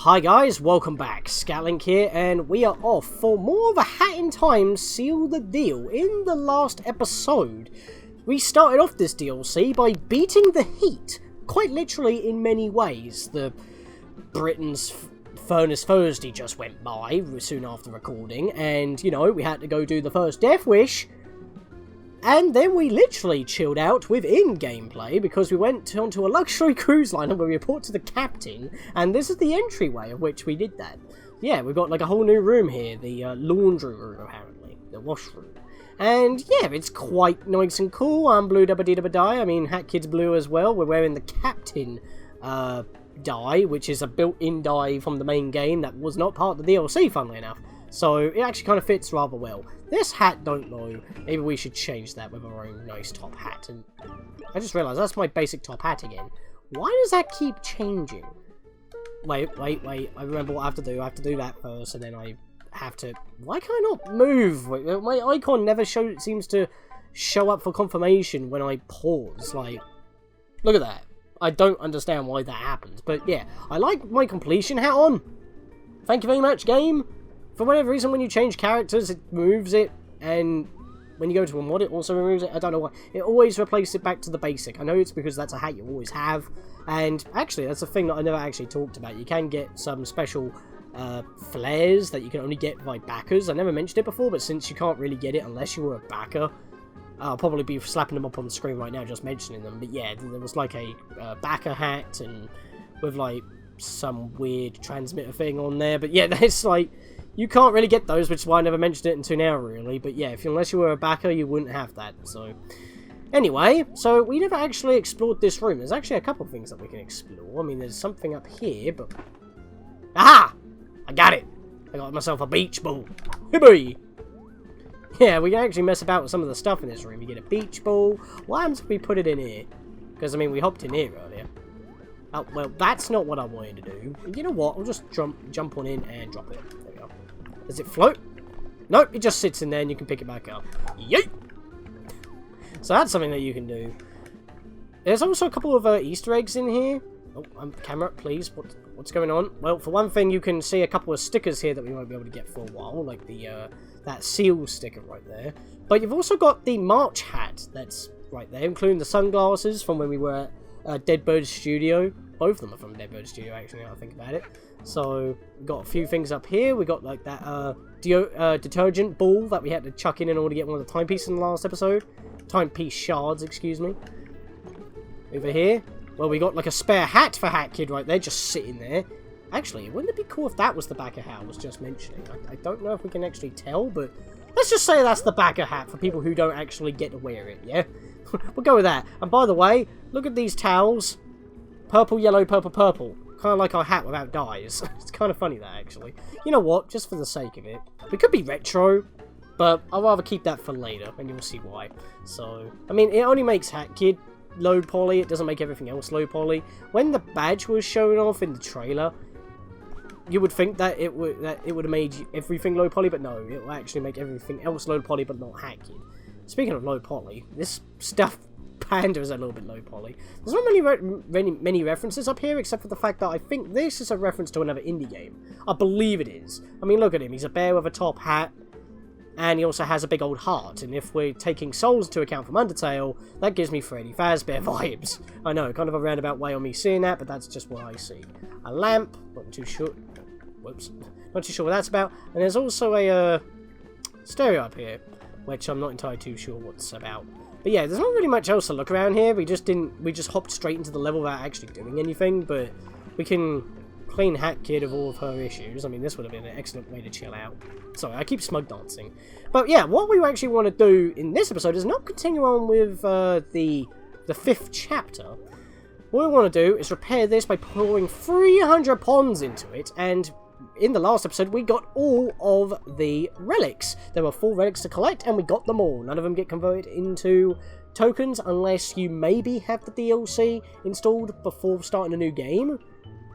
Hi guys, welcome back. Scatlink here, and we are off for more of a Hat in Time Seal the Deal. In the last episode, we started off this DLC by beating the heat, quite literally in many ways. The Britain's Furnace Thursday just went by soon after recording, and, you know, we had to go do the first Death Wish. And then we literally chilled out within gameplay because we went onto a luxury cruise liner where we report to the captain, and this is the entryway of which we did that. Yeah, we've got like a whole new room here, the laundry room apparently, the washroom. And yeah, it's quite nice and cool. I'm blue dabba dee dabba die. I mean, Hat Kid's blue as well. We're wearing the captain dye, which is a built-in dye from the main game that was not part of the DLC, funnily enough. So it actually kind of fits rather well. This hat, don't know. Maybe we should change that with our own nice top hat. And I just realised that's my basic top hat again. Why does that keep changing? Wait. I remember what I have to do. I have to do that first, and then I have to... Why can I not move? My icon never seems to show up for confirmation when I pause. Like, look at that. I don't understand why that happens. But yeah, I like my completion hat on. Thank you very much, game. For whatever reason, when you change characters, it removes it, and when you go to a mod, it also removes it. I don't know why. It always replaces it back to the basic. I know it's because that's a hat you always have, and actually, that's a thing that I never actually talked about. You can get some special flares that you can only get by backers. I never mentioned it before, but since you can't really get it unless you were a backer, I'll probably be slapping them up on the screen right now, just mentioning them. But yeah, there was like a backer hat, and with like some weird transmitter thing on there. But yeah, that's like... You can't really get those, which is why I never mentioned it until now, really. But yeah, unless you were a backer, you wouldn't have that. So, anyway, so we never actually explored this room. There's actually a couple of things that we can explore. I mean, there's something up here, but... Aha! I got it! I got myself a beach ball. Hibbee! Yeah, we can actually mess about with some of the stuff in this room. You get a beach ball. What happens if we put it in here? Because, I mean, we hopped in here earlier. Oh, well, that's not what I wanted to do. You know what? I'll just jump on in and drop it. Does it float? Nope, it just sits in there and you can pick it back up. Yeet! So that's something that you can do. There's also a couple of Easter eggs in here. Oh, camera, please. What's going on? Well, for one thing, you can see a couple of stickers here that we won't be able to get for a while, like the that seal sticker right there. But you've also got the March hat that's right there, including the sunglasses from when we were at Deadbird Studio. Both of them are from Deadbird Studio, actually, now I think about it. So, we've got a few things up here. We got, like, that detergent ball that we had to chuck in order to get one of the timepieces in the last episode. Timepiece shards, excuse me. Over here, well, we got, like, a spare hat for Hat Kid right there, just sitting there. Actually, wouldn't it be cool if that was the backer hat I was just mentioning? I don't know if we can actually tell, but let's just say that's the backer hat for people who don't actually get to wear it, yeah? We'll go with that. And by the way, look at these towels. Purple, yellow, purple, purple. Kind of like our hat without dyes. It's kind of funny, that, actually. You know what? Just for the sake of it. We could be retro, but I'll rather keep that for later, and you'll see why. So, I mean, it only makes Hat Kid low poly. It doesn't make everything else low poly. When the badge was showing off in the trailer, you would think that it would have made everything low poly, but no. It will actually make everything else low poly, but not Hat Kid. Speaking of low poly, this stuff... Panda is a little bit low poly. There's not many references up here, except for the fact that I think this is a reference to another indie game. I believe it is. I mean, look at him. He's a bear with a top hat, and he also has a big old heart. And if we're taking souls into account from Undertale, that gives me Freddy Fazbear vibes. I know, kind of a roundabout way on me seeing that, but that's just what I see. A lamp. Not too sure. Whoops. Not too sure what that's about. And there's also a stereo up here, which I'm not entirely too sure what's about. But yeah, there's not really much else to look around here. We just hopped straight into the level without actually doing anything, but we can clean Hat Kid of all of her issues. I mean, this would have been an excellent way to chill out. Sorry, I keep smug dancing. But yeah, what we actually want to do in this episode is not continue on with the 5th chapter. What we want to do is repair this by pouring 300 ponds into it, and in the last episode, we got all of the relics. There were 4 relics to collect, and we got them all. None of them get converted into tokens unless you maybe have the DLC installed before starting a new game.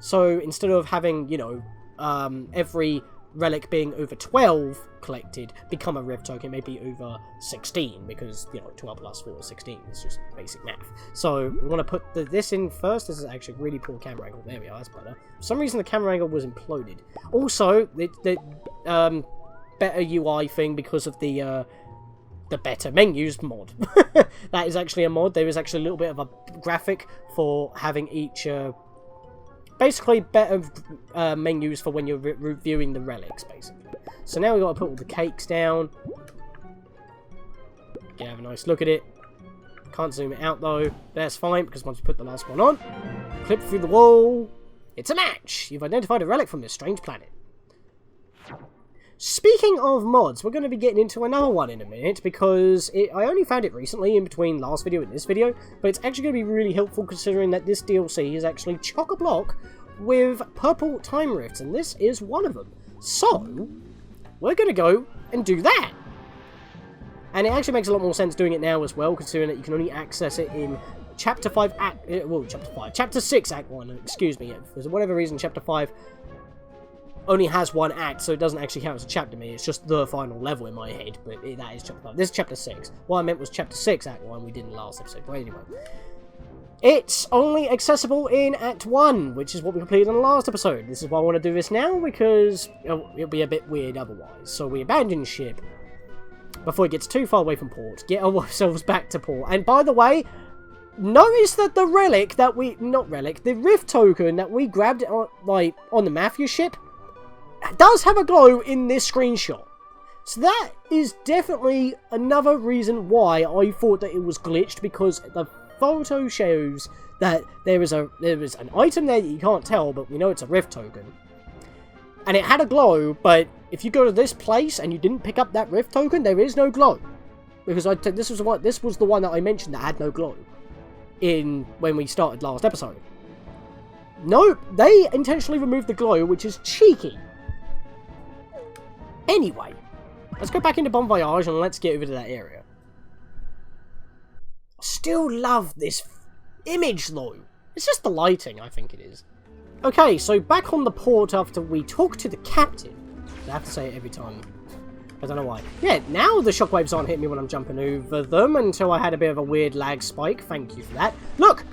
So instead of having, you know, every relic being over 12 collected become a rift token, maybe over 16, because, you know, 12 plus 4 is 16, it's just basic math. So, we want to put this in first. This is actually a really poor camera angle. There we are, that's better. For some reason, the camera angle was imploded. Also, the better UI thing because of the better menus mod. That is actually a mod. There is actually a little bit of a graphic for having each... basically, better menus for when you're reviewing the relics, basically. So now we've got to put all the cakes down. You can have a nice look at it. Can't zoom it out, though. That's fine, because once you put the last one on, clip through the wall. It's a match! You've identified a relic from this strange planet. Speaking of mods, we're going to be getting into another one in a minute, because I only found it recently in between last video and this video, but it's actually going to be really helpful considering that this DLC is actually chock-a-block with purple time rifts, and this is one of them. So, we're going to go and do that. And it actually makes a lot more sense doing it now as well, considering that you can only access it in Chapter 5 Act... Chapter 6 Act 1, excuse me. For whatever reason, Chapter 5... only has one act, so it doesn't actually count as a chapter to me. It's just the final level in my head, but that is chapter 5. This is chapter 6. What I meant was chapter 6, act 1, we did in the last episode. But anyway. It's only accessible in act 1, which is what we completed in the last episode. This is why I want to do this now, because it'll be a bit weird otherwise. So we abandon ship before it gets too far away from port, get ourselves back to port. And by the way, notice that the relic that we... not relic, the rift token that we grabbed on the Mafia ship does have a glow in this screenshot. So that is definitely another reason why I thought that it was glitched, because the photo shows that there is an item there that you can't tell, but we know it's a rift token. And it had a glow, but if you go to this place and you didn't pick up that rift token, there is no glow. Because this was the one that I mentioned that had no glow when we started last episode. Nope, they intentionally removed the glow, which is cheeky. Anyway, let's go back into Bon Voyage and let's get over to that area. I still love this image though. It's just the lighting, I think it is. Okay, so back on the port after we talk to the captain. I have to say it every time. I don't know why. Yeah, now the shockwaves aren't hitting me when I'm jumping over them until I had a bit of a weird lag spike. Thank you for that. Look!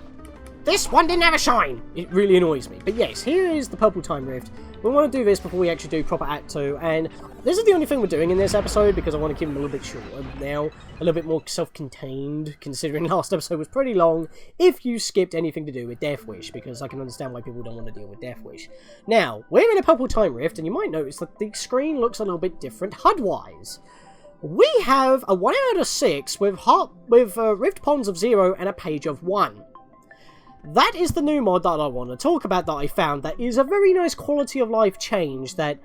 This one didn't have a shine! It really annoys me. But yes, here is the purple time rift. We want to do this before we actually do proper Act 2, and this is the only thing we're doing in this episode, because I want to keep them a little bit shorter now, a little bit more self-contained, considering last episode was pretty long, if you skipped anything to do with Death Wish, because I can understand why people don't want to deal with Death Wish. Now, we're in a purple time rift, and you might notice that the screen looks a little bit different HUD-wise. We have a 1 out of 6 with rift ponds of 0 and a page of 1. That is the new mod that I want to talk about that I found that is a very nice quality of life change that,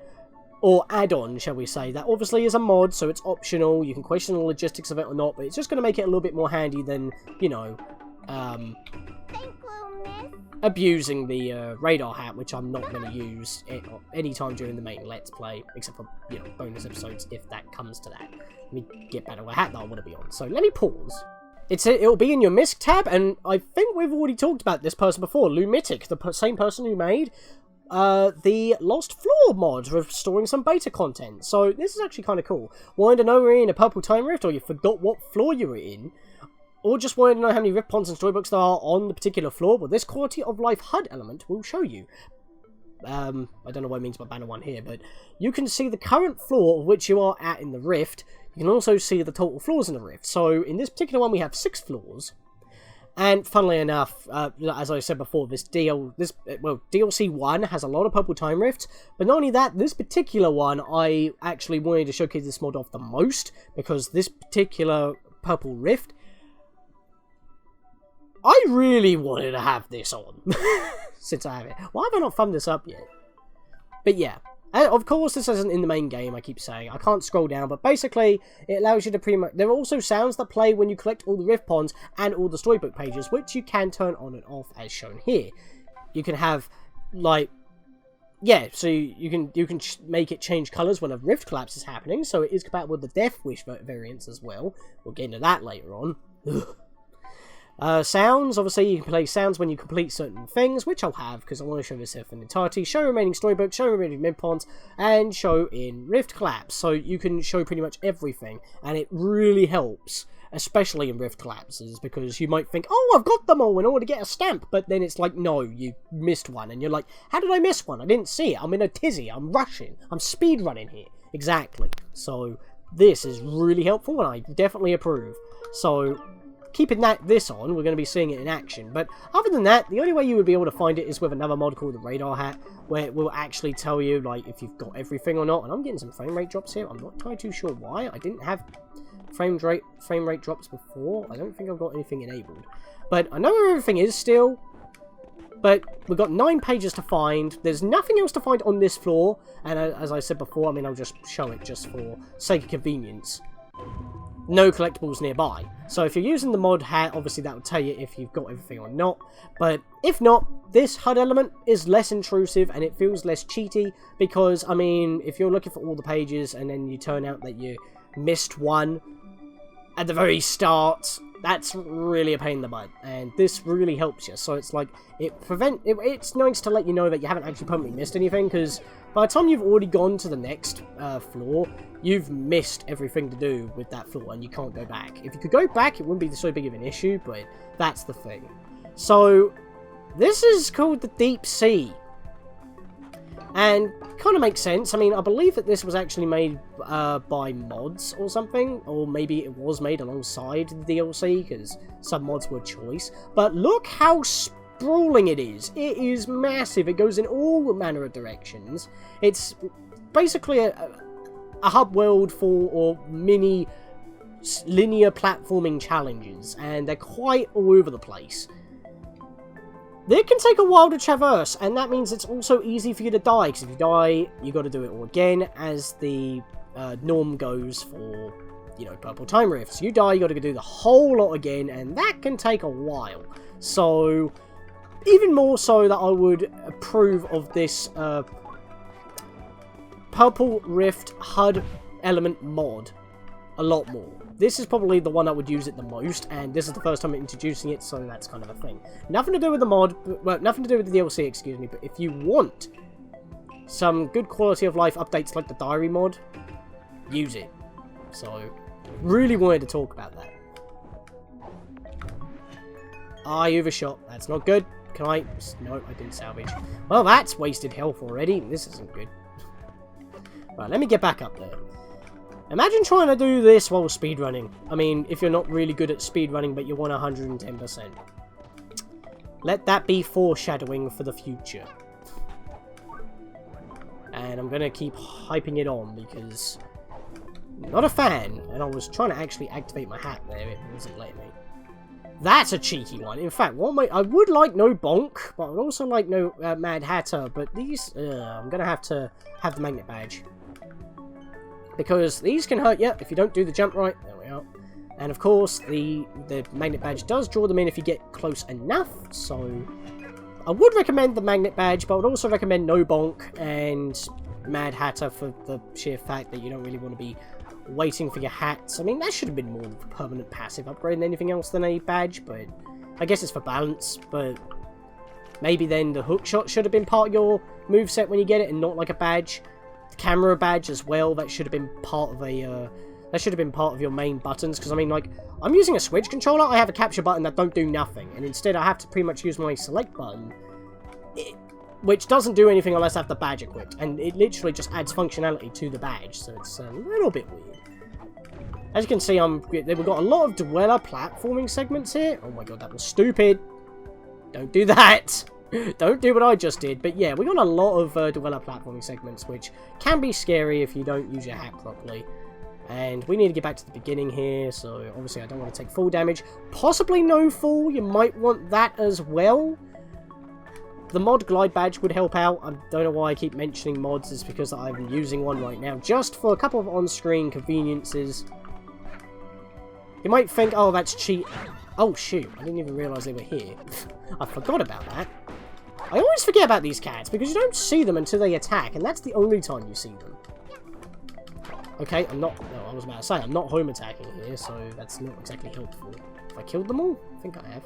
or add-on, shall we say, that obviously is a mod, so it's optional, you can question the logistics of it or not, but it's just going to make it a little bit more handy than, you know, abusing the radar hat, which I'm not going to use any time during the main Let's Play, except for, you know, bonus episodes if that comes to that. Let me get back to a hat that I want to be on, so let me pause. It'll be in your MISC tab, and I think we've already talked about this person before, Lumitic, the same person who made the Lost Floor mod, restoring some beta content. So this is actually kind of cool. Wanted to know we're in a purple time rift, or you forgot what floor you were in, or just wanted to know how many rift ponds and storybooks there are on the particular floor, well, this quality of life HUD element will show you. I don't know what it means by banner 1 here, but you can see the current floor of which you are at in the rift. You can also see the total floors in the rift. So in this particular one we have 6 floors, and funnily enough, as I said before, DLC 1 has a lot of purple time rifts, but not only that, this particular one I actually wanted to showcase this mod off the most, because this particular purple rift, I really wanted to have this on, since I have it. Why have I not thumbed this up yet? But yeah. And of course, this isn't in the main game, I keep saying. I can't scroll down, but basically, it allows you to pretty much... There are also sounds that play when you collect all the rift ponds and all the storybook pages, which you can turn on and off, as shown here. You can have, like... Yeah, so you can make it change colours when a rift collapse is happening, so it is compatible with the Death Wish variants as well. We'll get into that later on. Sounds, obviously you can play sounds when you complete certain things, which I'll have because I want to show this in entirety. Show remaining storybook, show remaining mid-pons, and show in Rift Collapse. So you can show pretty much everything, and it really helps, especially in Rift Collapses, because you might think, oh, I've got them all in order to get a stamp, but then it's like, no, you missed one, and you're like, how did I miss one? I didn't see it. I'm in a tizzy. I'm rushing. I'm speed running here. Exactly. So this is really helpful, and I definitely approve. So keeping this on, we're going to be seeing it in action. But other than that, the only way you would be able to find it is with another mod called the Radar Hat, where it will actually tell you, like, if you've got everything or not. And I'm getting some frame rate drops here. I'm not entirely too sure why. I didn't have frame rate drops before. I don't think I've got anything enabled. But I know where everything is still. But we've got 9 pages to find. There's nothing else to find on this floor. And as I said before, I mean, I'll just show it just for sake of convenience. No collectibles nearby. So if you're using the mod hat, obviously that will tell you if you've got everything or not. But if not, this HUD element is less intrusive and it feels less cheaty. Because, I mean, if you're looking for all the pages and then you turn out that you missed one at the very start, that's really a pain in the butt, and this really helps you. So it's like, it's nice to let you know that you haven't actually permanently missed anything, because by the time you've already gone to the next floor, you've missed everything to do with that floor, and you can't go back. If you could go back, it wouldn't be so big of an issue, but that's the thing. So, this is called the Deep Sea. And kind of makes sense. I mean, I believe that this was actually made by mods or something, or maybe it was made alongside the DLC, because some mods were choice. But look how sprawling it is. It is massive. It goes in all manner of directions. It's basically a hub world for mini linear platforming challenges, and they're quite all over the place. They can take a while to traverse, and that means it's also easy for you to die, because if you die, you got to do it all again, as the norm goes for, you know, Purple Time Rifts. You die, you got to do the whole lot again, and that can take a while. So, even more so that I would approve of this Purple Rift HUD element mod a lot more. This is probably the one I would use it the most, and this is the first time I'm introducing it, so that's kind of a thing. Nothing to do with the mod, well, nothing to do with the DLC, excuse me, but if you want some good quality of life updates like the diary mod, use it. So, really wanted to talk about that. I overshot. That's not good. Can I? No, I didn't salvage. Well, that's wasted health already. This isn't good. Right, let me get back up there. Imagine trying to do this while speedrunning. I mean, if you're not really good at speedrunning, but you want 110%. Let that be foreshadowing for the future. And I'm going to keep hyping it on, because I'm not a fan. And I was trying to actually activate my hat there. It wasn't letting me. That's a cheeky one. In fact, I would like no Bonk, but I would also like no Mad Hatter. But these, I'm going to have the magnet badge. Because these can hurt you if you don't do the jump right. There we are. And of course, the magnet badge does draw them in if you get close enough. So, I would recommend the magnet badge, but I would also recommend no Bonk and Mad Hatter for the sheer fact that you don't really want to be waiting for your hats. I mean, that should have been more of a permanent passive upgrade than anything else than a badge, but I guess it's for balance. But maybe then the hook shot should have been part of your moveset when you get it and not like a badge. Camera badge as well, that should have been part of your main buttons, because I mean, like, I'm using a Switch controller, I have a capture button that don't do nothing, and instead I have to pretty much use my select button, which doesn't do anything unless I have the badge equipped, and it literally just adds functionality to the badge, so it's a little bit weird. As you can see, we've got a lot of dweller platforming segments here. Oh my god, that was stupid. Don't do that. Don't do what I just did. But yeah, we got a lot of dweller platforming segments, which can be scary if you don't use your hat properly. And we need to get back to the beginning here, so obviously I don't want to take full damage. Possibly no fall, you might want that as well. The mod glide badge would help out. I don't know why I keep mentioning mods, it's because I'm using one right now, just for a couple of on-screen conveniences. You might think, oh, that's cheat. Oh shoot, I didn't even realise they were here. I forgot about that. I always forget about these cats, because you don't see them until they attack, and that's the only time you see them. Okay, I was about to say, I'm not home attacking here, so that's not exactly helpful. Have I killed them all? I think I have.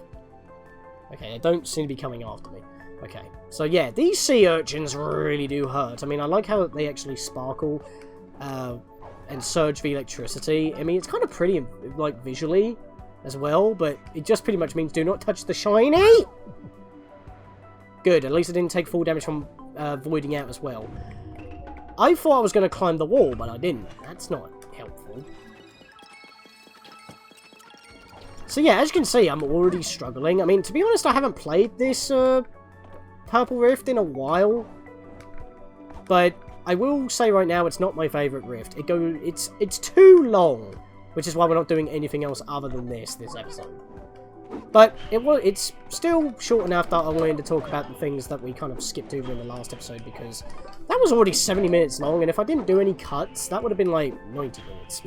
Okay, they don't seem to be coming after me. Okay, so yeah, these sea urchins really do hurt. I mean, I like how they actually sparkle and surge the electricity. I mean, it's kind of pretty, like, visually as well, but it just pretty much means do not touch the shiny! Good, at least I didn't take full damage from voiding out as well. I thought I was going to climb the wall, but I didn't. That's not helpful. So yeah, as you can see, I'm already struggling. I mean, to be honest, I haven't played this Purple Rift in a while. But I will say right now, it's not my favourite Rift. It's too long, which is why we're not doing anything else other than this episode. But it's still short enough that I wanted to talk about the things that we kind of skipped over in the last episode, because that was already 70 minutes long, and if I didn't do any cuts, that would have been like 90 minutes.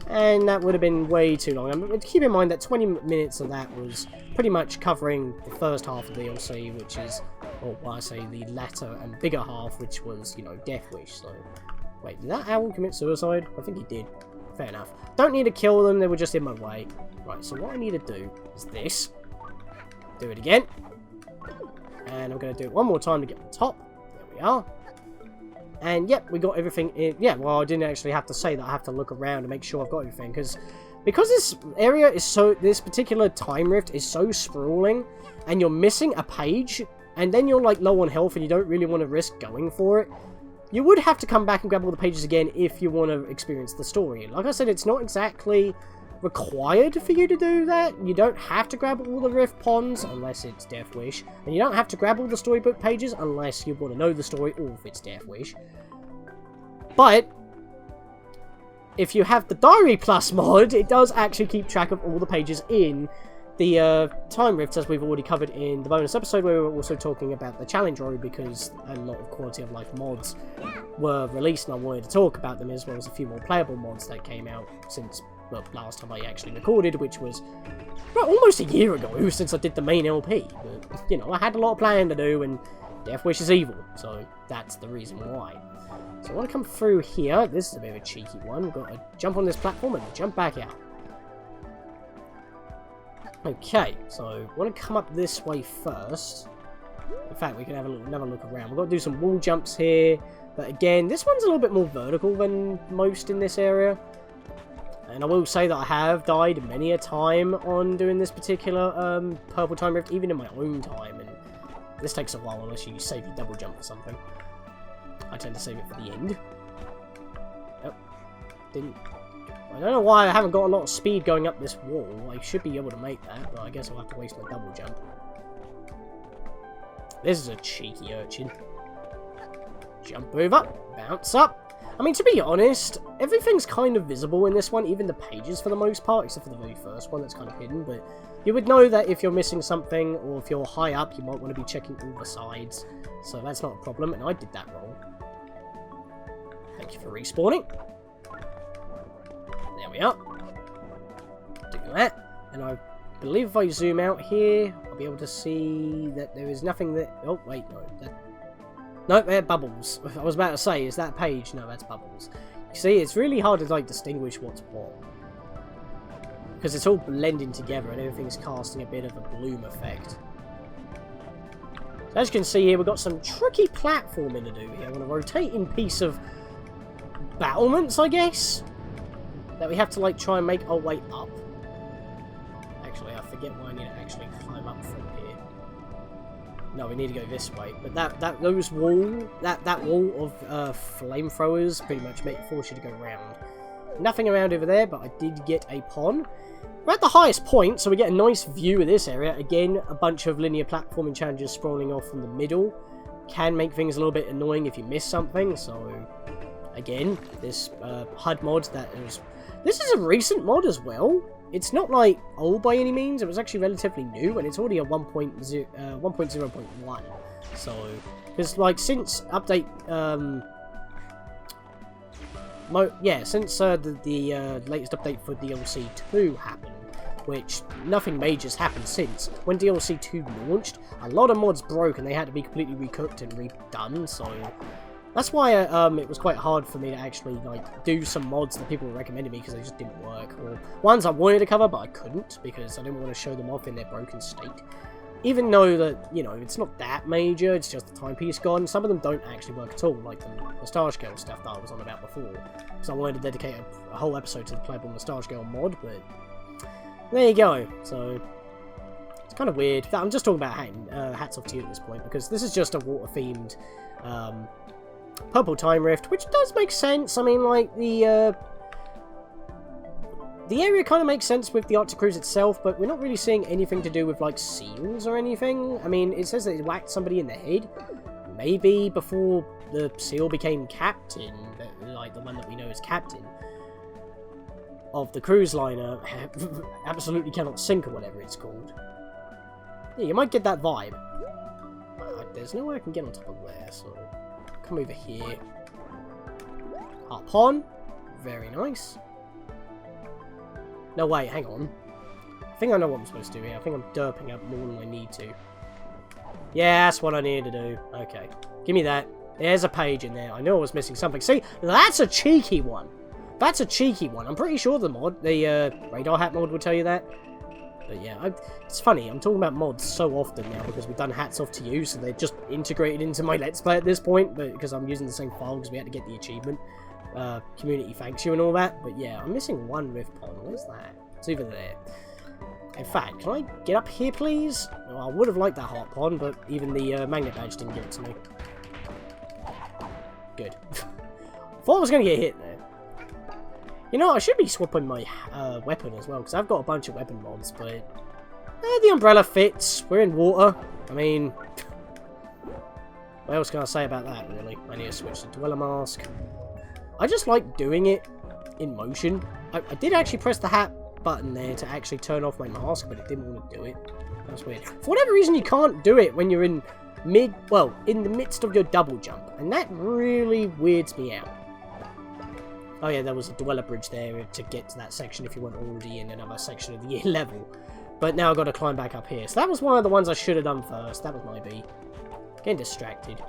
And that would have been way too long. I mean, keep in mind that 20 minutes of that was pretty much covering the first half of the DLC, which is, or well, I say the latter and bigger half, which was, you know, Death Wish. So, wait, did that owl commit suicide? I think he did. Fair enough. Don't need to kill them, they were just in my way. Right, so what I need to do is this. Do it again. And I'm going to do it one more time to get on top. There we are. And yep, we got everything in. Yeah, well, I didn't actually have to say that. I have to look around to make sure I've got everything. Because this area is so... This particular time rift is so sprawling. And you're missing a page. And then you're like low on health and you don't really want to risk going for it. You would have to come back and grab all the pages again if you want to experience the story. Like I said, it's not exactly required for you to do that. You don't have to grab all the Rift Ponds unless it's Death Wish. And you don't have to grab all the storybook pages unless you want to know the story or if it's Death Wish. But if you have the Diary Plus mod, it does actually keep track of all the pages in the time rifts, as we've already covered in the bonus episode, where we were also talking about the challenge road, because a lot of quality of life mods were released and I wanted to talk about them, as well as a few more playable mods that came out since, well, last time I actually recorded, which was well, almost a year ago since I did the main LP. But, you know, I had a lot of planning to do, and Death Wish is evil, so that's the reason why. So I want to come through here. This is a bit of a cheeky one. We've got to jump on this platform and jump back out. Okay, so I want to come up this way first. In fact, we can have another look around. We've got to do some wall jumps here. But again, this one's a little bit more vertical than most in this area. And I will say that I have died many a time on doing this particular Purple Time Rift, even in my own time. And this takes a while unless you save your double jump or something. I tend to save it for the end. Oh, didn't... I don't know why I haven't got a lot of speed going up this wall. I should be able to make that, but I guess I'll have to waste my double jump. This is a cheeky urchin. Jump over, bounce up. I mean, to be honest, everything's kind of visible in this one, even the pages for the most part, except for the very first one that's kind of hidden, but you would know that if you're missing something, or if you're high up, you might want to be checking all the sides. So that's not a problem, and I did that wrong. Thank you for respawning. There we are. Do that. And I believe if I zoom out here, I'll be able to see that there is nothing that... Oh, wait, no. No, they're bubbles. I was about to say, is that page? No, that's bubbles. You see, it's really hard to, like, distinguish what's what. Because it's all blending together and everything's casting a bit of a bloom effect. So as you can see here, we've got some tricky platforming to do here. I'm going to rotating piece of battlements, I guess, that we have to, like, try and make our way up. Actually, I forget why I need to actually climb up from here. No, we need to go this way. But that wall of flamethrowers pretty much force you to go around. Nothing around over there, but I did get a pond. We're at the highest point, so we get a nice view of this area. Again, a bunch of linear platforming challenges sprawling off from the middle. Can make things a little bit annoying if you miss something, so... Again, this HUD mod that is... This is a recent mod as well. It's not, like, old by any means. It was actually relatively new, and it's already a 1.0.1. So, because, like, since update... since the latest update for DLC 2 happened, which nothing major's happened since. When DLC 2 launched, a lot of mods broke, and they had to be completely recooked and redone, so... That's why it was quite hard for me to actually like do some mods that people were recommending me because they just didn't work. Or ones I wanted to cover but I couldn't because I didn't want to show them off in their broken state. Even though that, you know, it's not that major, it's just the timepiece gone. Some of them don't actually work at all, like the Moustache Girl stuff that I was on about before. Because I wanted to dedicate a whole episode to the playable Moustache Girl mod, but there you go. So it's kind of weird. I'm just talking about hats off to you at this point, because this is just a water-themed purple time rift, which does make sense. I mean, like, the area kind of makes sense with the Arctic Cruise itself, but we're not really seeing anything to do with, like, seals or anything. I mean, it says that it whacked somebody in the head. Maybe before the seal became captain, like the one that we know as captain of the cruise liner, absolutely cannot sink or whatever it's called. Yeah, you might get that vibe. There's no way I can get on top of there, so come over here. Hop on. Very nice. No, wait, hang on. I think I know what I'm supposed to do here. I think I'm derping up more than I need to. Yeah, that's what I needed to do. Okay. Give me that. There's a page in there. I knew I was missing something. See, that's a cheeky one. That's a cheeky one. I'm pretty sure the radar hat mod will tell you that. But yeah, it's funny. I'm talking about mods so often now because we've done hats off to you, so they're just integrated into my Let's Play at this point, but because I'm using the same file because we had to get the achievement. Community thanks you and all that, but yeah, I'm missing one rift pond. Where's that? It's over there. In fact, can I get up here, please? Well, I would have liked that heart pond, but even the magnet badge didn't give it to me. Good. Thought I was going to get hit there. You know, I should be swapping my weapon as well, because I've got a bunch of weapon mods, but the umbrella fits. We're in water. I mean, what else can I say about that, really? I need to switch to Dweller Mask. I just like doing it in motion. I did actually press the hat button there to actually turn off my mask, but it didn't want to do it. That's weird. For whatever reason, you can't do it when you're in in the midst of your double jump, and that really weirds me out. Oh yeah, there was a Dweller Bridge there to get to that section if you weren't already in another section of the year level. But now I've got to climb back up here. So that was one of the ones I should have done first. That was my B. Getting distracted.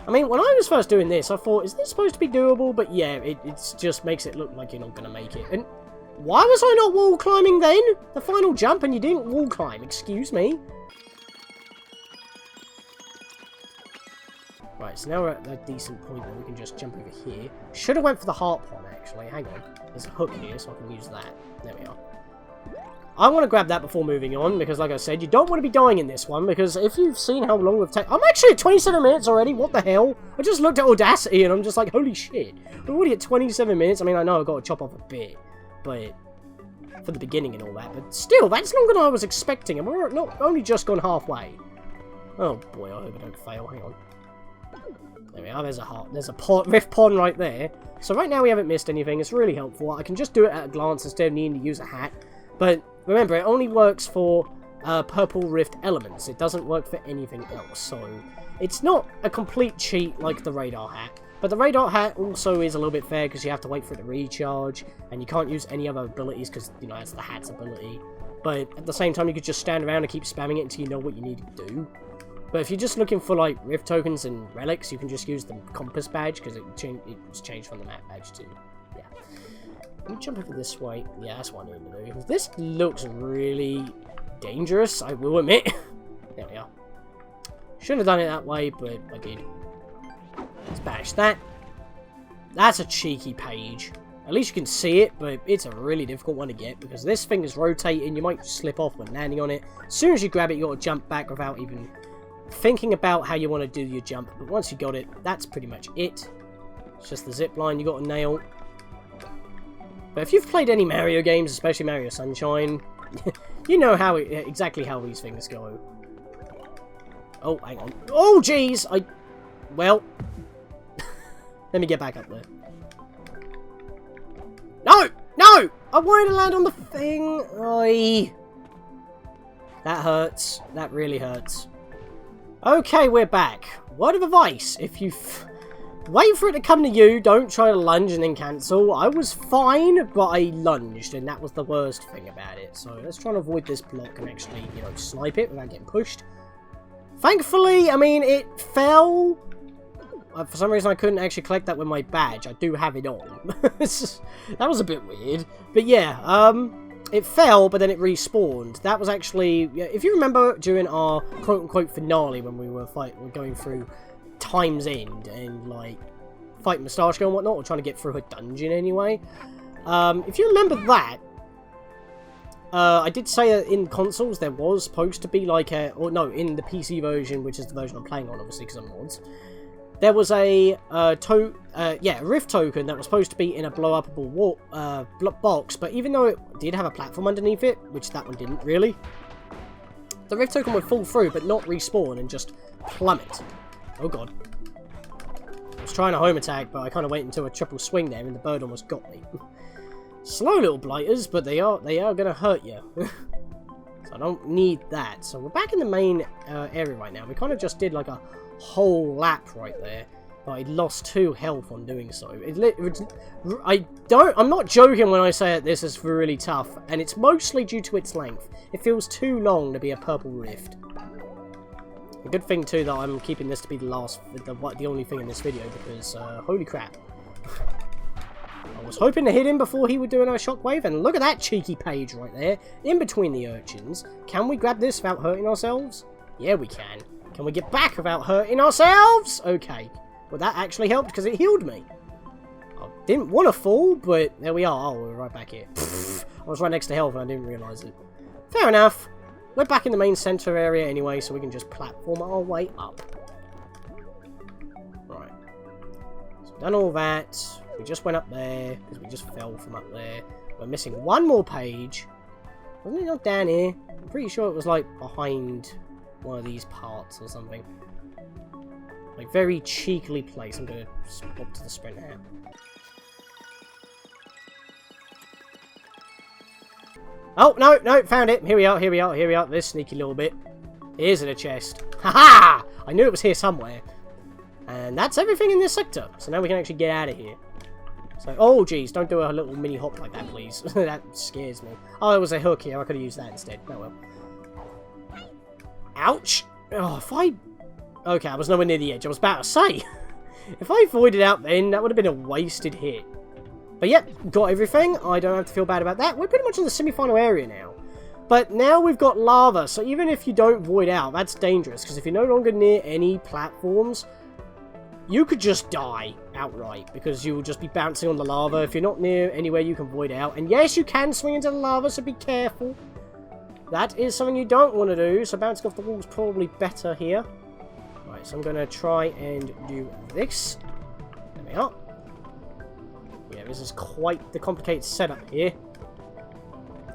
I mean, when I was first doing this, I thought, is this supposed to be doable? But yeah, it just makes it look like you're not going to make it. And why was I not wall climbing then? The final jump and you didn't wall climb, excuse me. Right, so now we're at a decent point where we can just jump over here. Should have went for the heart pond, actually. Hang on. There's a hook here, so I can use that. There we are. I want to grab that before moving on, because like I said, you don't want to be dying in this one, because if you've seen how long we've taken... I'm actually at 27 minutes already, what the hell? I just looked at Audacity and I'm just like, holy shit. We're already at 27 minutes, I mean, I know I've got to chop off a bit, but... for the beginning and all that, but still, that's longer than I was expecting, and we're not only just gone halfway. Oh boy, I hope I don't fail, hang on. There we are, there's a rift pond right there. So right now we haven't missed anything, it's really helpful. I can just do it at a glance instead of needing to use a hat, but... remember, it only works for purple rift elements. It doesn't work for anything else. So it's not a complete cheat like the radar hat. But the radar hat also is a little bit fair because you have to wait for it to recharge. And you can't use any other abilities because, you know, that's the hat's ability. But at the same time, you could just stand around and keep spamming it until you know what you need to do. But if you're just looking for, like, rift tokens and relics, you can just use the compass badge because it's changed from the map badge too. Yeah. Let me jump over this way. Yeah, that's what I need to do. This looks really dangerous, I will admit. There we are. Shouldn't have done it that way, but I did. Let's bash that. That's a cheeky page. At least you can see it, but it's a really difficult one to get because this thing is rotating. You might slip off when landing on it. As soon as you grab it, you got to jump back without even thinking about how you want to do your jump. But once you got it, that's pretty much it. It's just the zip line you got to nail. But if you've played any Mario games, especially Mario Sunshine, you know how exactly how these things go. Oh, hang on. Oh, jeez! Well... let me get back up there. No! No! I wanted to land on the thing! Oy. That hurts. That really hurts. Okay, we're back. Word of advice. If you... wait for it to come to you, don't try to lunge and then cancel. I was fine, but I lunged, and that was the worst thing about it. So let's try and avoid this block and actually, you know, snipe it without getting pushed. Thankfully, I mean, it fell. for some reason I couldn't actually collect that with my badge. I do have it on. That was a bit weird. But yeah, it fell, but then it respawned. That was actually, if you remember during our quote-unquote finale when we were going through Time's End and like fighting Mustachio and whatnot, or trying to get through her dungeon anyway. If you remember that, I did say that in consoles there was supposed to be like a, or no, in the PC version, which is the version I'm playing on, obviously, because I'm mods, there was a rift token that was supposed to be in a blow-upable box, but even though it did have a platform underneath it, which that one didn't really, the rift token would fall through, but not respawn and just plummet. Oh god. I was trying a home attack, but I kind of waited until a triple swing there, and the bird almost got me. Slow little blighters, but they are going to hurt you. So I don't need that. So we're back in the main area right now. We kind of just did like a whole lap right there, but I lost 2 health on doing so. I'm not joking when I say that this is really tough, and it's mostly due to its length. It feels too long to be a purple rift. A good thing too that I'm keeping this to be the only thing in this video, because holy crap. I was hoping to hit him before he would do another shockwave, and look at that cheeky page right there, in between the urchins. Can we grab this without hurting ourselves? Yeah, we can. Can we get back without hurting ourselves? Okay. Well, that actually helped because it healed me. I didn't want to fall, but there we are. Oh, we're right back here. I was right next to health and I didn't realise it. Fair enough. We're back in the main centre area anyway, so we can just platform our way up. Right. So we've done all that. We just went up there, because we just fell from up there. We're missing one more page. Wasn't it not down here? I'm pretty sure it was, like, behind one of these parts or something. Like, very cheekily placed. I'm going to swap to the sprint now. Oh, no, found it. Here we are. This sneaky little bit. It is in a chest. Haha! I knew it was here somewhere. And that's everything in this sector. So now we can actually get out of here. So, oh geez, don't do a little mini hop like that, please. That scares me. Oh, there was a hook here. I could have used that instead. Oh well. Ouch! Oh, okay, I was nowhere near the edge. I was about to say. If I avoided out then, that would have been a wasted hit. But yep, got everything. I don't have to feel bad about that. We're pretty much in the semi-final area now. But now we've got lava, so even if you don't void out, that's dangerous. Because if you're no longer near any platforms, you could just die outright, because you will just be bouncing on the lava if you're not near anywhere you can void out. And yes, you can swing into the lava, so be careful. That is something you don't want to do, so bouncing off the wall is probably better here. Right, so I'm going to try and do this. There we are. Yeah, this is quite the complicated setup here.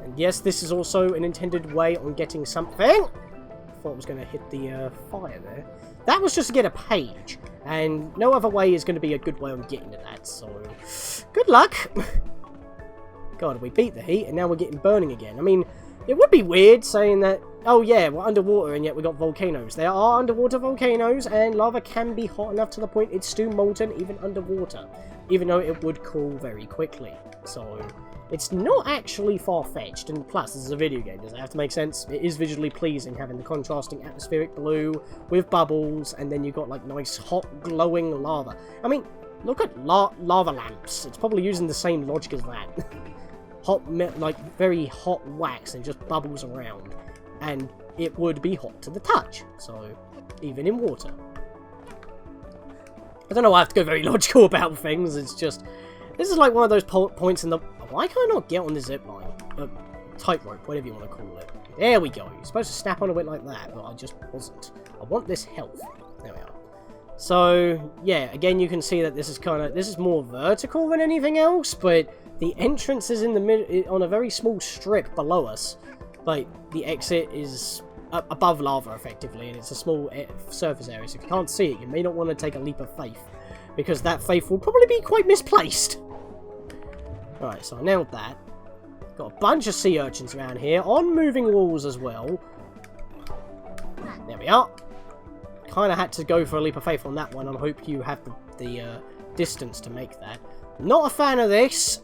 And yes, this is also an intended way on getting something. I thought I was going to hit the fire there. That was just to get a page, and no other way is going to be a good way on getting to that, so good luck. God, we beat the heat, and now we're getting burning again. I mean, it would be weird saying that, oh yeah, we're underwater, and yet we got volcanoes. There are underwater volcanoes, and lava can be hot enough to the point it's still molten even underwater, even though it would cool very quickly. So it's not actually far-fetched, and plus, this is a video game. Does it have to make sense? It is visually pleasing, having the contrasting atmospheric blue with bubbles, and then you've got, like, nice, hot, glowing lava. I mean, look at lava lamps. It's probably using the same logic as that. Like, very hot wax, and just bubbles around. And it would be hot to the touch, so, even in water. I don't know why I have to go very logical about things, it's just... This is like one of those points in the... Why can I not get on the zipline? Tightrope, whatever you want to call it. There we go. You're supposed to snap onto it like that, but I just wasn't. I want this health. There we are. So, yeah, again, you can see that this is more vertical than anything else, but the entrance is in the mid on a very small strip below us. Like, the exit is above lava, effectively, and it's a small surface area, so if you can't see it, you may not want to take a leap of faith, because that faith will probably be quite misplaced. Right, so I nailed that. Got a bunch of sea urchins around here, on moving walls as well. There we are. Kind of had to go for a leap of faith on that one, and I hope you have the distance to make that. Not a fan of this.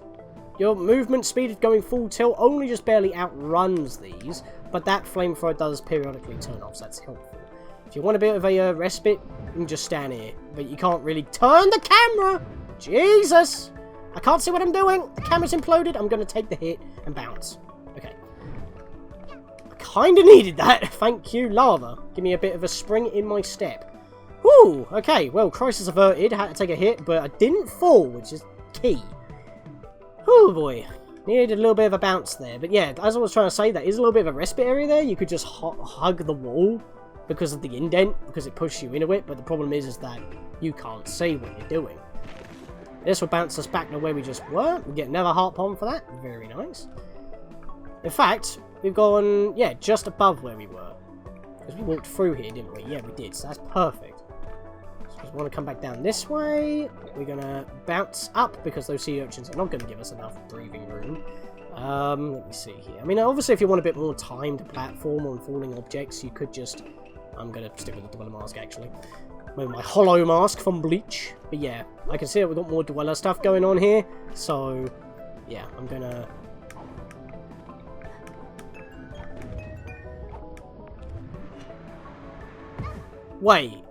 Your movement speed of going full tilt only just barely outruns these, but that flamethrower does periodically turn off, so that's helpful. If you want a bit of a respite, you can just stand here. But you can't really turn the camera! Jesus! I can't see what I'm doing! The camera's imploded. I'm going to take the hit and bounce. Okay. I kind of needed that. Thank you, lava. Give me a bit of a spring in my step. Whew! Okay, well, crisis averted. Had to take a hit, but I didn't fall, which is key. Oh boy. Needed a little bit of a bounce there. But yeah, as I was trying to say, there is a little bit of a respite area there. You could just hug the wall because of the indent, because it pushed you into it. But the problem is that you can't see what you're doing. This will bounce us back to where we just were. We get another heart palm for that. Very nice. In fact, we've gone, yeah, just above where we were. Because we walked through here, didn't we? Yeah, we did. So that's perfect. So we want to come back down this way. We're going to bounce up because those sea urchins are not going to give us enough breathing room. Let me see here. I mean, obviously, if you want a bit more timed platform on falling objects, you could just... I'm going to stick with the dweller mask, actually. With my hollow mask from Bleach. But yeah, I can see that we've got more dweller stuff going on here. So, yeah, I'm going to... Wait,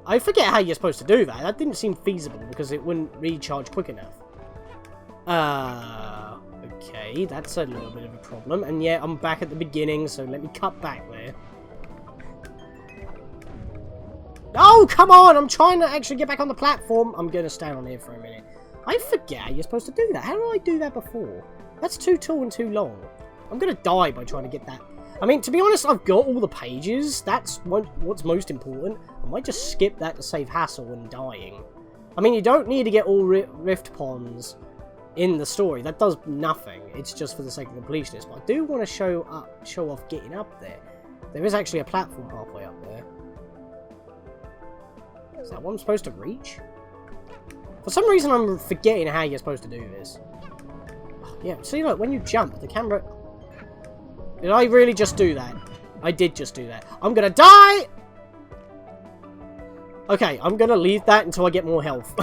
I forget how you're supposed to do that. That didn't seem feasible because it wouldn't recharge quick enough. Okay, that's a little bit of a problem. And yeah, I'm back at the beginning, so let me cut back there. Oh, come on! I'm trying to actually get back on the platform. I'm going to stand on here for a minute. I forget how you're supposed to do that. How did I do that before? That's too tall and too long. I'm going to die by trying to get that. I mean, to be honest, I've got all the pages. That's what's most important. I might just skip that to save hassle when dying. I mean, you don't need to get all rift ponds in the story. That does nothing. It's just for the sake of completionist. But I do want to show off getting up there. There is actually a platform halfway up there. Is that what I'm supposed to reach? For some reason, I'm forgetting how you're supposed to do this. Oh, yeah, see, look, when you jump, the camera... Did I really just do that? I did just do that. I'm gonna die! Okay, I'm gonna leave that until I get more health.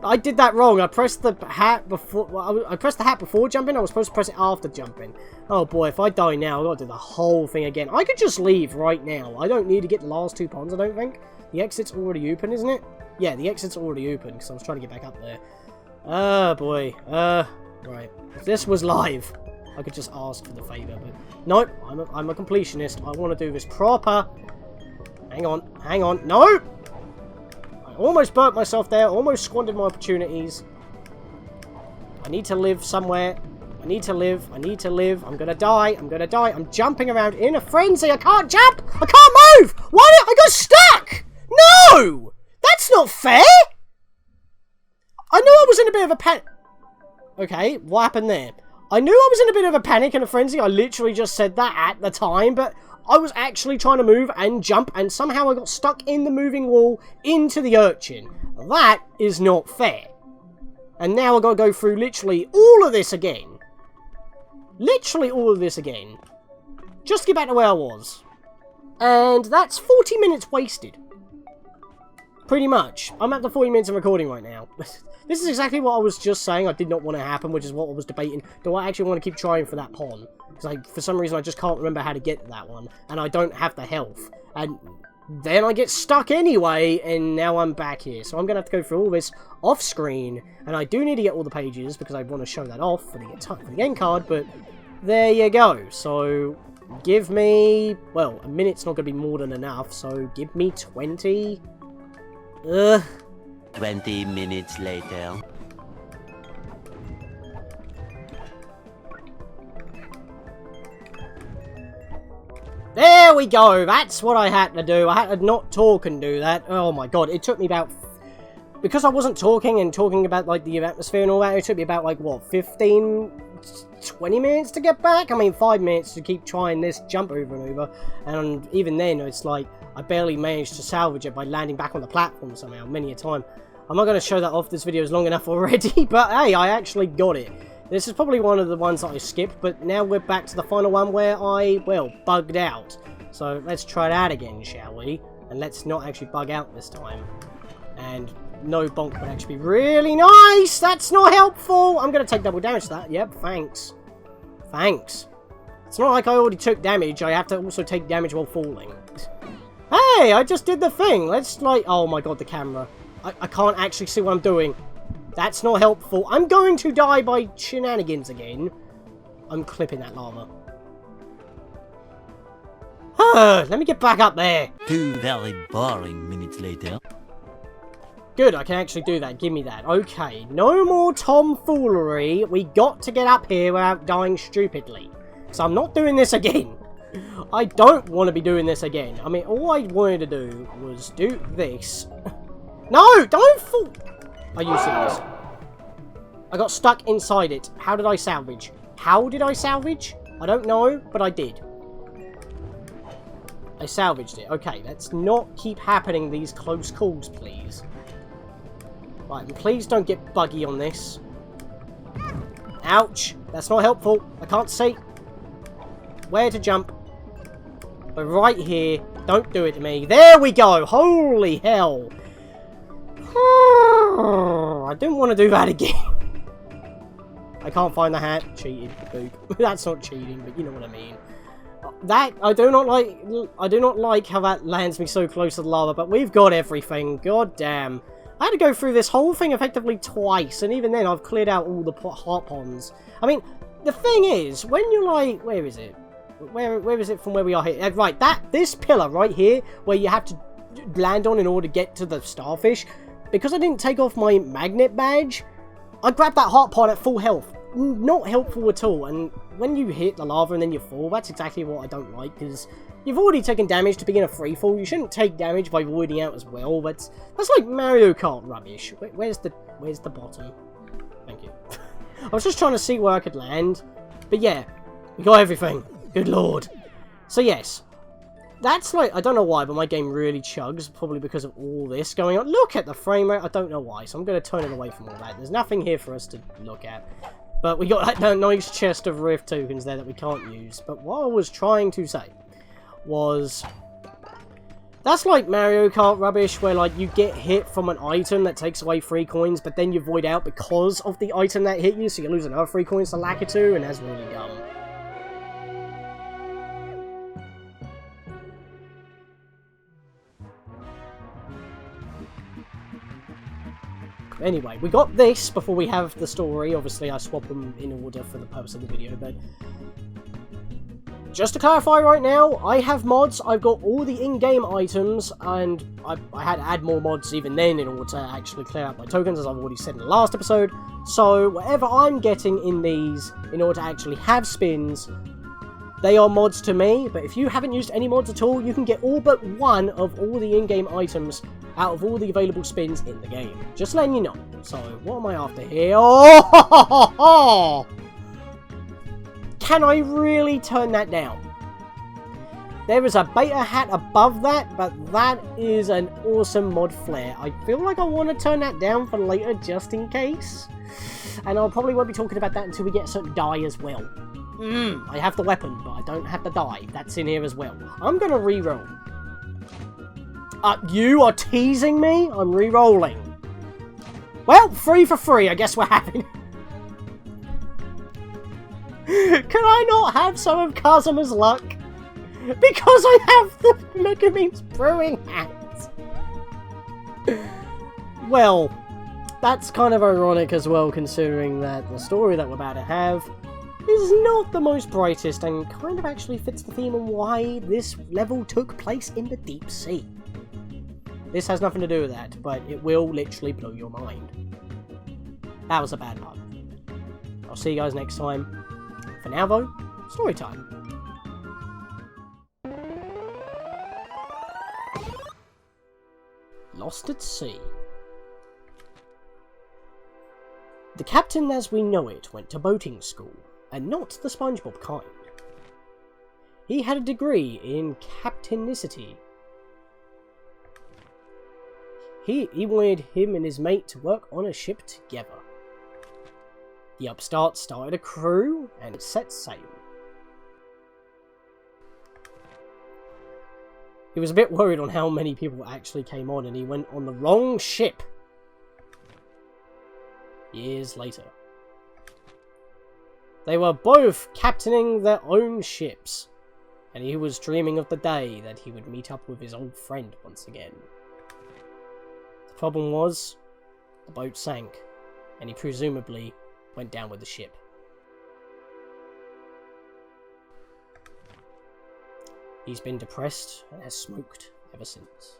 I did that wrong. I pressed the hat before... Well, I pressed the hat before jumping. I was supposed to press it after jumping. Oh boy, if I die now, I've got to do the whole thing again. I could just leave right now. I don't need to get the last 2 ponds, I don't think. The exit's already open, isn't it? Yeah, the exit's already open, because I was trying to get back up there. Oh boy. Right. If this was live, I could just ask for the favour, but... Nope, I'm a completionist. I want to do this proper. Hang on. No! I almost burnt myself there, almost squandered my opportunities. I need to live somewhere. I need to live. I'm gonna die. I'm jumping around in a frenzy. I can't jump! I can't move! Why did I got stuck? No! That's not fair! I knew I was in a bit of a panic. Okay, what happened there? I knew I was in a bit of a panic and a frenzy. I literally just said that at the time, but I was actually trying to move and jump, and somehow I got stuck in the moving wall into the urchin. That is not fair. And now I've got to go through literally all of this again. Literally all of this again. Just to get back to where I was. And that's 40 minutes wasted. Pretty much. I'm at the 40 minutes of recording right now. This is exactly what I was just saying I did not want to happen, which is what I was debating. Do I actually want to keep trying for that pond? Because for some reason I just can't remember how to get to that one. And I don't have the health. And then I get stuck anyway, and now I'm back here. So I'm going to have to go through all this off screen. And I do need to get all the pages, because I want to show that off for the end card. But there you go. So give me... Well, a minute's not going to be more than enough. So give me 20... 20 minutes later. There we go. That's what I had to do. I had to not talk and do that. Oh my god. It took me about... Because I wasn't talking about, like, the atmosphere and all that, it took me about, like, what, 15... 20 minutes to get back? I mean, 5 minutes to keep trying this jump over and over. And even then, it's like, I barely managed to salvage it by landing back on the platform somehow, many a time. I'm not going to show that off. This video is long enough already, but hey, I actually got it. This is probably one of the ones that I skipped, but now we're back to the final one where I, well, bugged out. So let's try that again, shall we? And let's not actually bug out this time. And no bonk would actually be really nice. That's not helpful. I'm going to take double damage to that. Yep, thanks. Thanks. It's not like I already took damage. I have to also take damage while falling. Hey, I just did the thing. Let's like... Oh my god, the camera. I can't actually see what I'm doing. That's not helpful. I'm going to die by shenanigans again. I'm clipping that lava. Let me get back up there. 2 very boring minutes later. Good, I can actually do that. Give me that. Okay, no more tomfoolery. We got to get up here without dying stupidly. So I'm not doing this again. I don't want to be doing this again. I mean, all I wanted to do was do this. No, don't fall. Are you serious? I got stuck inside it. How did I salvage? How did I salvage? I don't know, but I did. I salvaged it. Okay, let's not keep happening these close calls, please. Right, and please don't get buggy on this. Ouch. That's not helpful. I can't see where to jump. But right here. Don't do it to me. There we go. Holy hell. I didn't want to do that again. I can't find the hat. Cheated. Boop. That's not cheating, but you know what I mean. That, I do not like how that lands me so close to the lava, but we've got everything. God damn. I had to go through this whole thing effectively twice, and even then I've cleared out all the hot ponds. I mean, the thing is, when you're like, where is it? Where is it from where we are here? Right, this pillar right here, where you have to land on in order to get to the starfish, because I didn't take off my magnet badge, I grabbed that hot pond at full health. Not helpful at all, and when you hit the lava and then you fall, that's exactly what I don't like, because you've already taken damage to begin a free fall. You shouldn't take damage by voiding out as well. That's like Mario Kart rubbish. Where's the bottom? Thank you. I was just trying to see where I could land, but yeah, we got everything. Good lord. So yes, that's like, I don't know why, but my game really chugs, probably because of all this going on. Look at the frame rate. I don't know why, so I'm going to turn it away from all that. There's nothing here for us to look at. But we got that nice chest of Rift tokens there that we can't use. But what I was trying to say was, that's like Mario Kart rubbish, where like you get hit from an item that takes away 3 coins, but then you void out because of the item that hit you, so you lose another 3 coins to Lakitu, and that's really dumb. Anyway, we got this before we have the story. Obviously, I swap them in order for the purpose of the video, but just to clarify right now, I have mods. I've got all the in-game items, and I had to add more mods even then in order to actually clear out my tokens, as I've already said in the last episode. So, whatever I'm getting in these, in order to actually have spins, they are mods to me, but if you haven't used any mods at all, you can get all but one of all the in-game items out of all the available spins in the game. Just letting you know. So, what am I after here? Oh! Can I really turn that down? There is a beta hat above that, but that is an awesome mod flare. I feel like I want to turn that down for later, just in case. And I probably won't be talking about that until we get a certain die as well. I have the weapon, but I don't have the die. That's in here as well. I'm going to re-roll. You are teasing me? I'm re-rolling. Well, 3 for 3, I guess we're having. Can I not have some of Kazuma's luck? Because I have the Megumin's brewing hat. Well, that's kind of ironic as well, considering that the story that we're about to have is not the most brightest, and kind of actually fits the theme on why this level took place in the deep sea. This has nothing to do with that, but it will literally blow your mind. That was a bad pun. I'll see you guys next time. For now though, story time. Lost at sea. The captain as we know it went to boating school, and not the SpongeBob kind. He had a degree in captainicity. He wanted him and his mate to work on a ship together. The upstart started a crew and set sail. He was a bit worried on how many people actually came on, and he went on the wrong ship. Years later. They were both captaining their own ships, and he was dreaming of the day that he would meet up with his old friend once again. The problem was, the boat sank, and he presumably went down with the ship. He's been depressed and has smoked ever since.